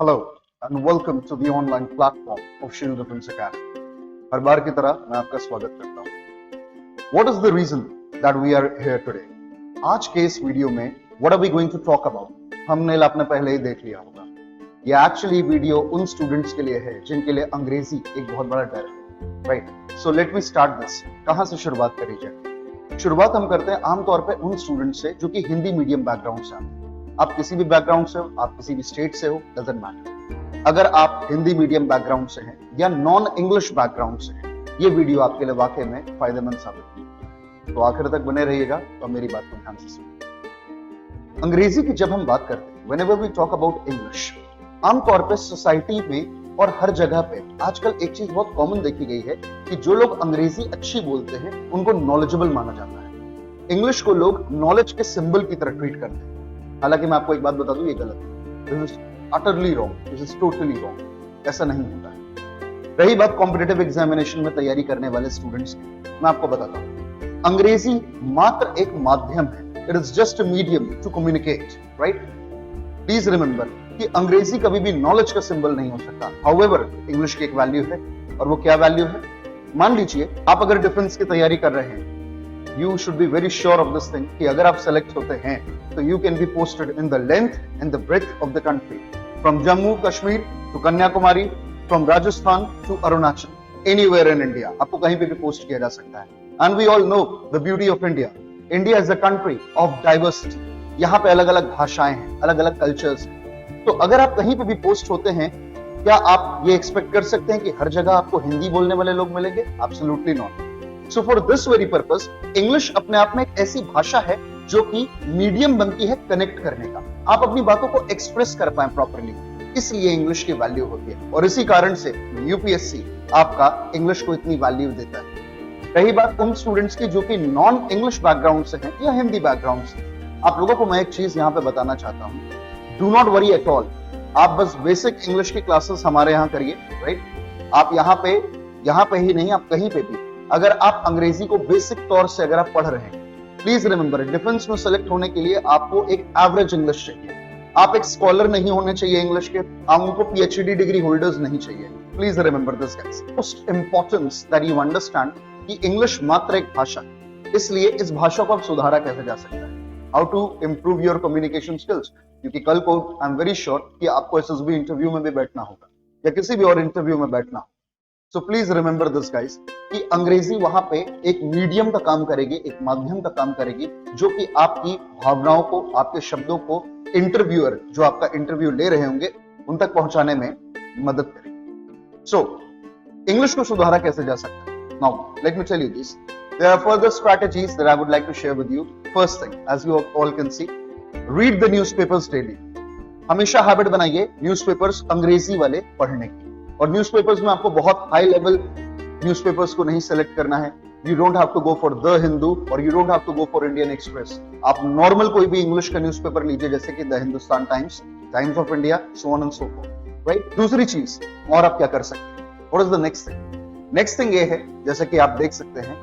Hello and welcome to the online platform of Shield Defense Academy. हर बार की तरह मैं आपका स्वागत करता हूँ। What is the reason that we are here today? आज के इस वीडियो में What are we going to talk about? हमने आपने पहले ही देख लिया होगा। ये एक्चुअली वीडियो उन स्टूडेंट्स के लिए है जिनके लिए अंग्रेजी एक बहुत बड़ा डर है, right? So let me start this. कहाँ से शुरुआत करी जाए? शुरुआत हम करते हैं आमतौर पे उन स्टूडेंट से जो कि हिंदी मीडियम बैकग्राउंड से आते हैं। आप किसी भी बैकग्राउंड से हो, आप किसी भी स्टेट से हो, डजंट मैटर। अगर आप हिंदी मीडियम बैकग्राउंड से हैं या नॉन इंग्लिश बैकग्राउंड से हैं, ये वीडियो आपके लिए वाकई में फायदेमंद साबित होगी। तो आखिर तक बने रहिएगा और मेरी बात को ध्यान से सुनिए। अंग्रेजी की जब हम बात करते हैं, whenever we talk about English, आमतौर पे सोसाइटी में और हर जगह पे आजकल एक चीज बहुत कॉमन देखी गई है कि जो लोग अंग्रेजी अच्छी बोलते हैं उनको नॉलेजेबल माना जाता है। इंग्लिश को लोग नॉलेज के सिंबल की तरह ट्रीट करते हैं। हालांकि मैं आपको एक बात बता दूं, ये गलत है। This is utterly wrong, this is totally wrong. ऐसा नहीं होता है। रही बात कॉम्पिटिटिव एग्जामिनेशन में तैयारी करने वाले स्टूडेंट्स की, मैं आपको बताता हूं, अंग्रेजी मात्र एक माध्यम है। It is just a medium to communicate, right? Please remember कि अंग्रेजी कभी भी नॉलेज का सिंबल नहीं हो सकता। हाउएवर इंग्लिश की एक वैल्यू है, और वो क्या वैल्यू है? मान लीजिए आप अगर डिफेंस की तैयारी कर रहे हैं, you should be very sure of this thing कि अगर आप सेलेक्ट होते हैं तो you can be posted in the length and the breadth of the country, from Jammu Kashmir to Kanyakumari, from Rajasthan to Arunachal, anywhere in India आपको कहीं पे भी पोस्ट किया जा सकता है। And we all know the beauty of India. India is a country of diversity. यहाँ पे अलग अलग भाषाएं हैं, अलग अलग कल्चर्स हैं। तो अगर आप कहीं पे भी पोस्ट होते हैं, क्या आप ये एक्सपेक्ट कर सकते हैं कि हर जगह आपको हिंदी बोलने वाले लोग मिलेंगे? Absolutely not. So for this very purpose, English अपने आप में एक ऐसी भाषा है जो कि मीडियम बनती है कनेक्ट करने का। आप अपनी बातों को एक्सप्रेस कर पाए प्रॉपर्ली, इसलिए इंग्लिश की वैल्यू होती है। और इसी कारण से यूपीएससी आपका इंग्लिश को इतनी वैल्यू देता है। रही बात उन स्टूडेंट्स की जो कि नॉन इंग्लिश बैकग्राउंड से हैं या हिंदी बैकग्राउंड से, आप लोगों को मैं एक चीज यहाँ पे बताना चाहता हूँ, do not worry at all. आप बस बेसिक इंग्लिश की क्लासेस हमारे यहाँ करिए, राइट? आप यहाँ पे ही नहीं, आप कहीं पे भी अगर आप अंग्रेजी को बेसिक तौर से अगर आप पढ़ रहे हैं, प्लीज रिमेंबर, डिफेंस में सेलेक्ट होने के लिए आपको एक एवरेज इंग्लिश चाहिए। आप एक स्कॉलर नहीं होने चाहिए इंग्लिश के, आपको पीएचडी डिग्री होल्डर्स नहीं चाहिए। Please remember this guys. Most importance that you understand कि इंग्लिश मात्र एक भाषा है, इसलिए इस भाषा को आप सुधारा कैसे जा सकता है, how to improve your communication skills. क्योंकि कल को आई एम वेरी श्योर कि आपको एसएसबी इंटरव्यू में भी बैठना होगा या किसी भी और इंटरव्यू में बैठना होगा। So please remember this guys कि अंग्रेजी वहां पे एक मीडियम का काम करेगी, एक माध्यम का काम करेगी, जो कि आपकी भावनाओं को, आपके शब्दों को इंटरव्यूअर जो आपका इंटरव्यू ले रहे होंगे उन तक पहुंचाने में मदद करेगी। सो इंग्लिश को सुधारा कैसे जा सकता है? Now let me tell you this. There are further strategies that I would like to share with you. First thing, as you all can see, read the newspapers daily. हमेशा habit बनाइए newspapers अंग्रेजी वाले पढ़ने की। और newspapers में आपको बहुत हाई लेवल न्यूज़पेपर्स को नहीं सेलेक्ट करना है। You don't have to go for the Hindu और you don't have to go for Indian Express. आप नॉर्मल कोई भी इंग्लिश का न्यूज़पेपर लीजिए, जैसे कि the Hindustan Times, Times of India, so on and so forth, right? दूसरी चीज और आप क्या कर सकते हैं? What is the next thing? Next thing ये है, जैसे कि आप देख सकते हैं,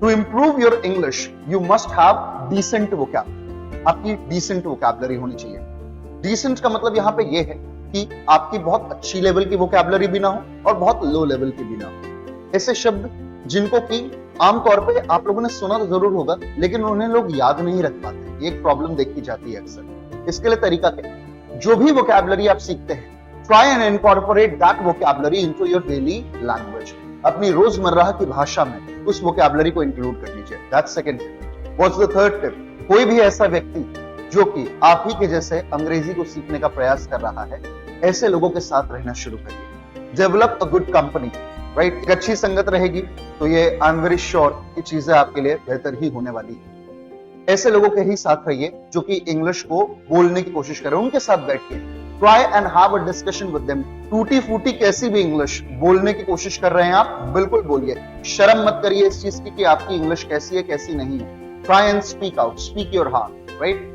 to improve your English you must have decent vocabulary. आपकी डिसेंट वोकैबुलरी होनी चाहिए। डिसेंट का मतलब यहाँ पे ये है कि आपकी बहुत अच्छी लेवल की वोकैबुलरी भी ना हो और बहुत लो लेवल की भी ना हो। ऐसे शब्द जिनको कि आमतौर पे आप लोगों ने सुना तो जरूर होगा, लेकिन उन्हें लोग याद नहीं रख पाते। ये एक प्रॉब्लम देखी जाती है अक्सर। इसके लिए तरीका क्या है? जो भी वोकैबुलरी आप सीखते हैं, try and incorporate that vocabulary into your daily language. अपनी रोजमर्रा की भाषा में उस वोकैबुलरी को इंक्लूड कर लीजिए। That's second tip. What's the third tip? कोई भी ऐसा व्यक्ति जो कि आप ही के जैसे अंग्रेजी को सीखने का प्रयास कर रहा है, ऐसे लोगों के साथ रहना शुरू करिए। Develop a good company, right? एक अच्छी संगत रहेगी तो ये आई एम वेरी श्योर कि चीजें आपके लिए बेहतर ही होने वाली है। ऐसे लोगों के ही साथ रहिए जो कि इंग्लिश को बोलने की कोशिश करें, उनके साथ बैठ के try and have a discussion with them. टूटी फूटी कैसी भी इंग्लिश बोलने की कोशिश कर रहे हैं आप, बिल्कुल बोलिए। शर्म मत करिए इस चीज की कि आपकी इंग्लिश कैसी है कैसी नहीं है। Try and speak out, speak your heart, right?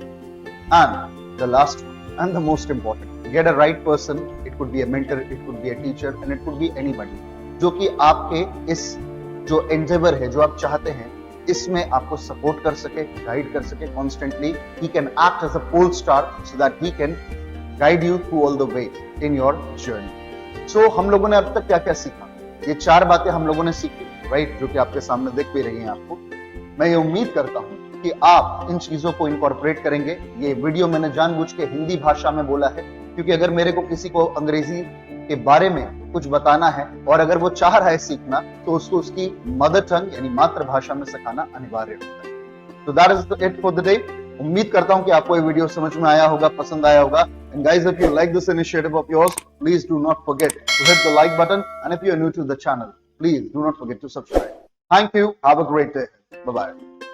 And the last one and the most important, get a right person. It could be a mentor, it could be a teacher, and it could be anybody जो कि आपके इस जो endeavor है, जो आप चाहते हैं, इसमें आपको सपोर्ट कर सके, गाइड कर सके constantly. He can act as a pole star so that he can guide you through all the way in your journey. So हम लोगों ने अब तक क्या क्या सीखा? ये 4 बातें हम लोगों ने सीखी, राइट, जो कि आपके सामने दिख भी रही हैं आपको। मैं ये उम्मीद करता हूं कि आप इन चीजों को इनकॉर्पोरेट करेंगे। ये वीडियो मैंने जानबूझ के हिंदी भाषा में बोला है, क्योंकि अगर मेरे को किसी को अंग्रेजी के बारे में कुछ बताना है और अगर वो चाह रहा है सीखना, तो उसको उसकी मदर टंग यानी मातृभाषा में सिखाना अनिवार्य होता है। तो that is it for the day. उम्मीद करता हूं कि आपको ये वीडियो समझ में आया होगा, पसंद आया होगा। And guys, if you like this initiative of yours, please do not forget to hit the like button. And if you are new to the channel, please do not forget to subscribe. Thank you. Have a great day. Bye-bye.